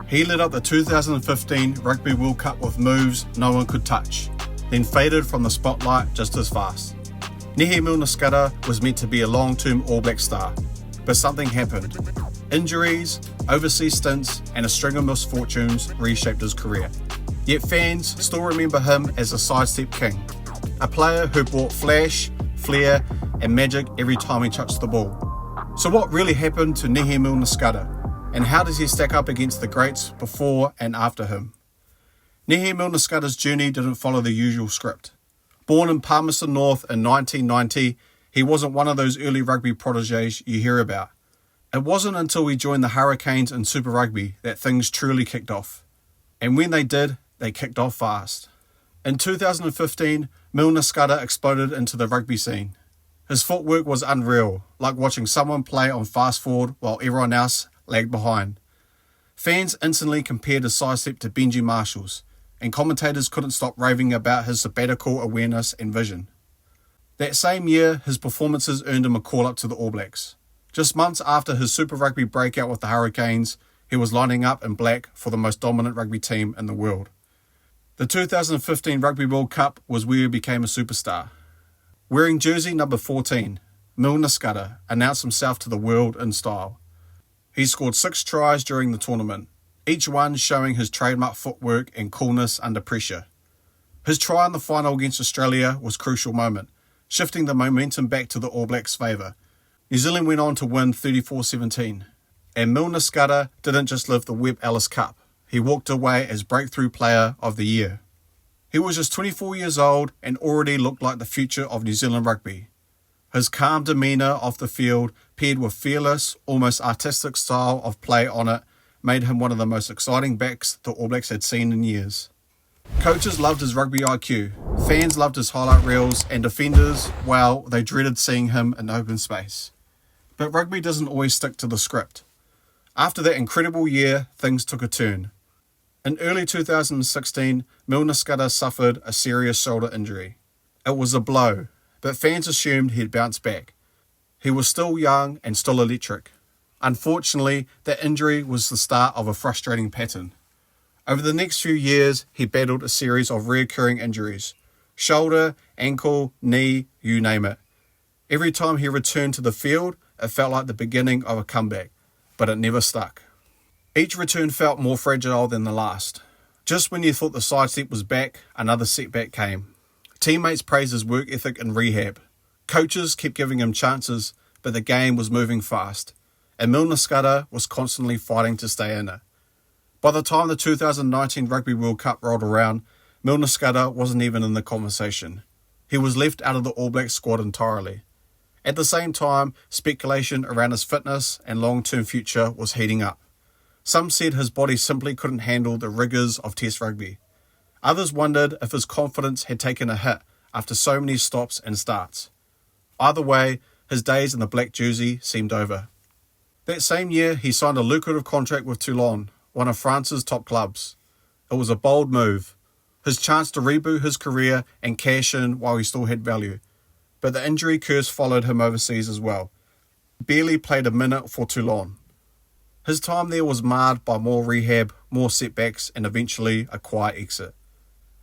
He lit up the 2015 Rugby World Cup with moves no one could touch, then faded from the spotlight just as fast. Nehe Milner-Skudder was meant to be a long-term All Black star, but something happened. Injuries, overseas stints, and a string of misfortunes reshaped his career. Yet fans still remember him as a sidestep king, a player who brought flash, flair, and magic every time he touched the ball. So what really happened to Nehe Milner-Skudder, and how does he stack up against the greats before and after him? Nehe Milner-Skudder's journey didn't follow the usual script. Born in Palmerston North in 1990, he wasn't one of those early rugby prodigies you hear about. It wasn't until he joined the Hurricanes in Super Rugby that things truly kicked off. And when they did, they kicked off fast. In 2015, Milner-Skudder exploded into the rugby scene. His footwork was unreal, like watching someone play on fast forward while everyone else lagged behind. Fans instantly compared his sidestep to Benji Marshall's, and commentators couldn't stop raving about his sabbatical awareness and vision. That same year, his performances earned him a call-up to the All Blacks. Just months after his Super Rugby breakout with the Hurricanes, he was lining up in black for the most dominant rugby team in the world. The 2015 Rugby World Cup was where he became a superstar. Wearing jersey number 14, Milner-Skudder announced himself to the world in style. He scored 6 tries during the tournament, each one showing his trademark footwork and coolness under pressure. His try in the final against Australia was a crucial moment, shifting the momentum back to the All Blacks' favour. New Zealand went on to win 34-17, and Milner-Skudder didn't just live the Webb Ellis Cup, he walked away as Breakthrough Player of the Year. He was just 24 years old and already looked like the future of New Zealand rugby. His calm demeanour off the field, paired with fearless, almost artistic style of play on it, made him one of the most exciting backs the All Blacks had seen in years. Coaches loved his rugby IQ, fans loved his highlight reels, and defenders, well, they dreaded seeing him in open space. But rugby doesn't always stick to the script. After that incredible year, things took a turn. In early 2016, Milner-Skudder suffered a serious shoulder injury. It was a blow, but fans assumed he'd bounce back. He was still young and still electric. Unfortunately, that injury was the start of a frustrating pattern. Over the next few years, he battled a series of recurring injuries. Shoulder, ankle, knee, you name it. Every time he returned to the field, it felt like the beginning of a comeback, but it never stuck. Each return felt more fragile than the last. Just when you thought the sidestep was back, another setback came. Teammates praised his work ethic in rehab. Coaches kept giving him chances, but the game was moving fast, and Milner-Skudder was constantly fighting to stay in it. By the time the 2019 Rugby World Cup rolled around, Milner-Skudder wasn't even in the conversation. He was left out of the All Black squad entirely. At the same time, speculation around his fitness and long-term future was heating up. Some said his body simply couldn't handle the rigours of Test rugby. Others wondered if his confidence had taken a hit after so many stops and starts. Either way, his days in the black jersey seemed over. That same year, he signed a lucrative contract with Toulon, one of France's top clubs. It was a bold move, his chance to reboot his career and cash in while he still had value. But the injury curse followed him overseas as well. He barely played a minute for Toulon. His time there was marred by more rehab, more setbacks, and eventually a quiet exit.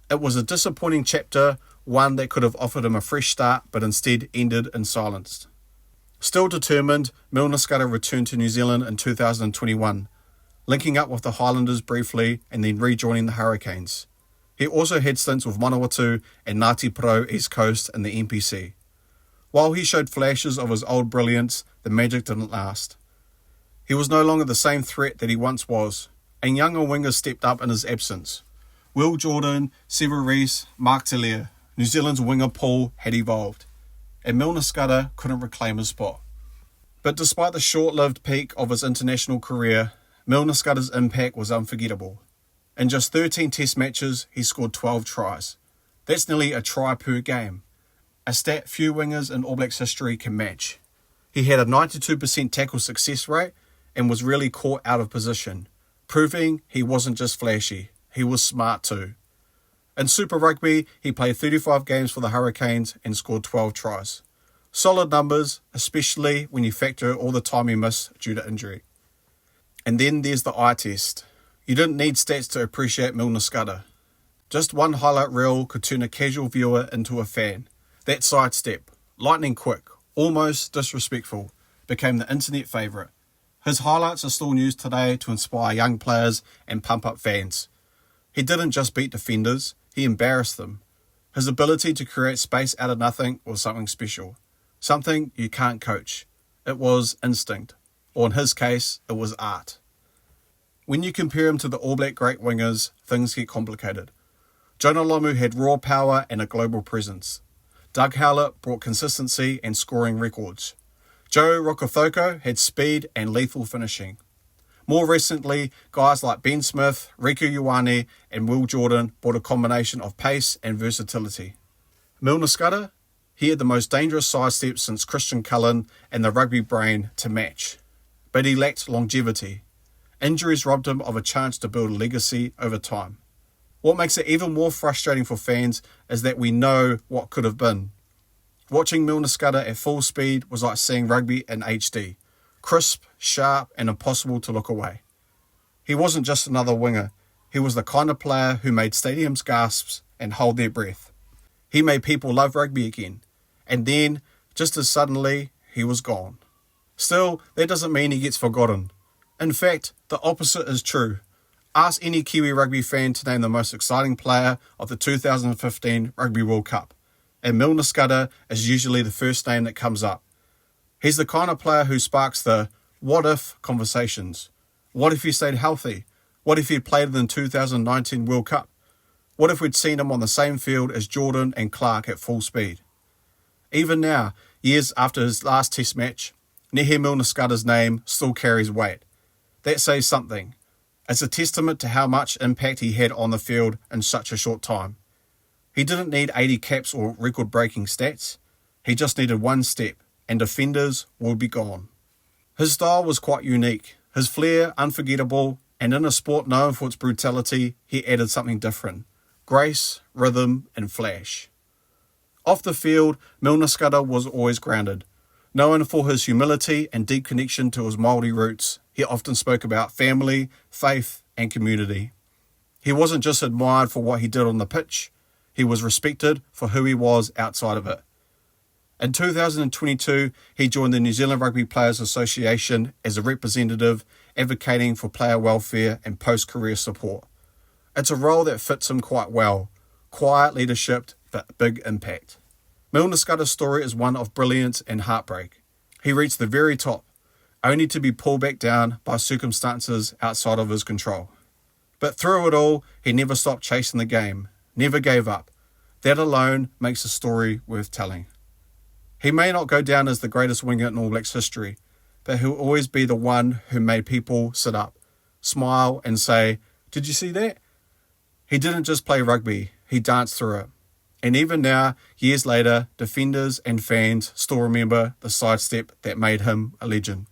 It was a disappointing chapter, one that could have offered him a fresh start, but instead ended in silence. Still determined, Milner-Skudder returned to New Zealand in 2021, linking up with the Highlanders briefly and then rejoining the Hurricanes. He also had stints with Manawatu and Ngāti Pro East Coast in the NPC. While he showed flashes of his old brilliance, the magic didn't last. He was no longer the same threat that he once was, and younger wingers stepped up in his absence. Will Jordan, Sever Reece, Mark Telea, New Zealand's winger pool had evolved, and Milner-Skudder couldn't reclaim his spot. But despite the short-lived peak of his international career, Milner-Skudder's impact was unforgettable. In just 13 test matches, he scored 12 tries. That's nearly a try per game, a stat few wingers in All Blacks history can match. He had a 92% tackle success rate and was really caught out of position, proving he wasn't just flashy, he was smart too. In Super Rugby, he played 35 games for the Hurricanes and scored 12 tries. Solid numbers, especially when you factor all the time he missed due to injury. And then there's the eye test. You didn't need stats to appreciate Milner-Skudder. Just one highlight reel could turn a casual viewer into a fan. That sidestep, lightning quick, almost disrespectful, became the internet favourite. His highlights are still used today to inspire young players and pump up fans. He didn't just beat defenders, he embarrassed them. His ability to create space out of nothing was something special. Something you can't coach. It was instinct. Or in his case, it was art. When you compare him to the All Black great wingers, things get complicated. Jonah Lomu had raw power and a global presence. Doug Howlett brought consistency and scoring records. Joe Rokocoko had speed and lethal finishing. More recently, guys like Ben Smith, Riku Ioane and Will Jordan brought a combination of pace and versatility. Milner-Skudder, he had the most dangerous sidestep since Christian Cullen and the rugby brain to match. But he lacked longevity. Injuries robbed him of a chance to build a legacy over time. What makes it even more frustrating for fans is that we know what could have been. Watching Milner-Skudder at full speed was like seeing rugby in HD. Crisp, sharp and impossible to look away. He wasn't just another winger. He was the kind of player who made stadiums gasp and hold their breath. He made people love rugby again. And then, just as suddenly, he was gone. Still, that doesn't mean he gets forgotten. In fact, the opposite is true. Ask any Kiwi rugby fan to name the most exciting player of the 2015 Rugby World Cup, and Milner-Skudder is usually the first name that comes up. He's the kind of player who sparks the what-if conversations. What if he stayed healthy? What if he played in the 2019 World Cup? What if we'd seen him on the same field as Jordan and Clark at full speed? Even now, years after his last test match, Nehe Milner-Skudder's name still carries weight. That says something. It's a testament to how much impact he had on the field in such a short time. He didn't need 80 caps or record-breaking stats. He just needed one step, and defenders would be gone. His style was quite unique. His flair unforgettable, and in a sport known for its brutality, he added something different. Grace, rhythm, and flash. Off the field, Milner-Skudder was always grounded. Known for his humility and deep connection to his Māori roots, he often spoke about family, faith, and community. He wasn't just admired for what he did on the pitch, he was respected for who he was outside of it. In 2022, he joined the New Zealand Rugby Players Association as a representative, advocating for player welfare and post-career support. It's a role that fits him quite well. Quiet leadership, but big impact. Milner-Skudder's story is one of brilliance and heartbreak. He reached the very top, only to be pulled back down by circumstances outside of his control. But through it all, he never stopped chasing the game, never gave up. That alone makes a story worth telling. He may not go down as the greatest winger in All Blacks history, but he'll always be the one who made people sit up, smile and say, "Did you see that?" He didn't just play rugby, he danced through it. And even now, years later, defenders and fans still remember the sidestep that made him a legend.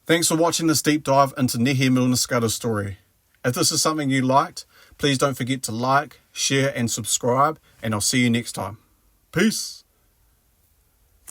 Thanks for watching this deep dive into Nehe Milner-Skudder's story. If this is something you liked, please don't forget to like, share and subscribe, and I'll see you next time. Peace!